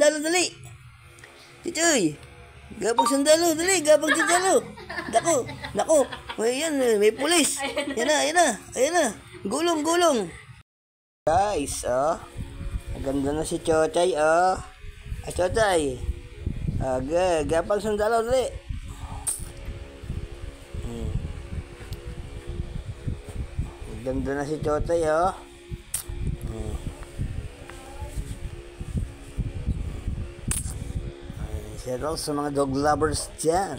sundalo, dali. Chichoy. Gapang sundalo, dali. Gapang sundalo. Nako. Ayan, may pulis. Ayan na. Gulong. Guys, oh. Maganda na si Chochay, oh. Chochay. Gapang sundalo, dali. Maganda na si Chochay, oh. Shout out sa mga dog lovers dyan.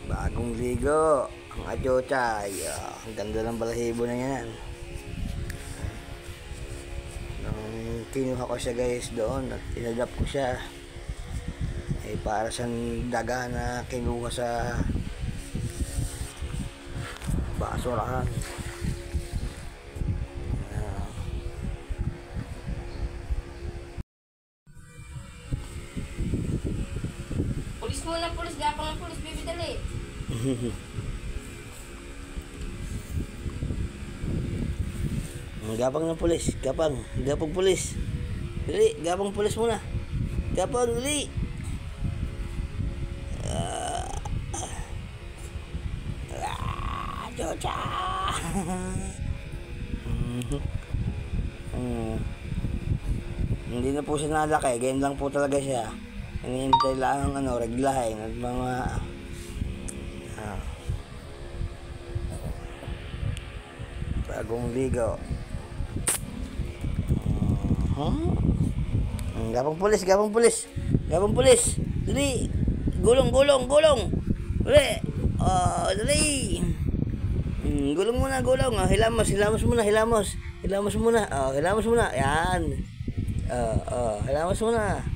Bagong ligo ang Chochay. Ang ganda ng balahibo na yan. Nung kinuha ko siya guys doon at inadap ko siya, para siyang daga na kinuha sa basurahan. Pulis, gapang ng pulis, baby, dali. Gapang ng pulis, gapang pulis. Dali, gapang pulis muna. Gapang, dali. Chocha. Hindi na po siya nalaki, ganyan lang po talaga siya. Hinihintay lang ang reglahin at mga bagong ligo. Gapang pulis. Dali. Gulong. Dali. Dali. Gulong muna. Hilamos muna. Hilamos muna. Yan. Hilamos muna.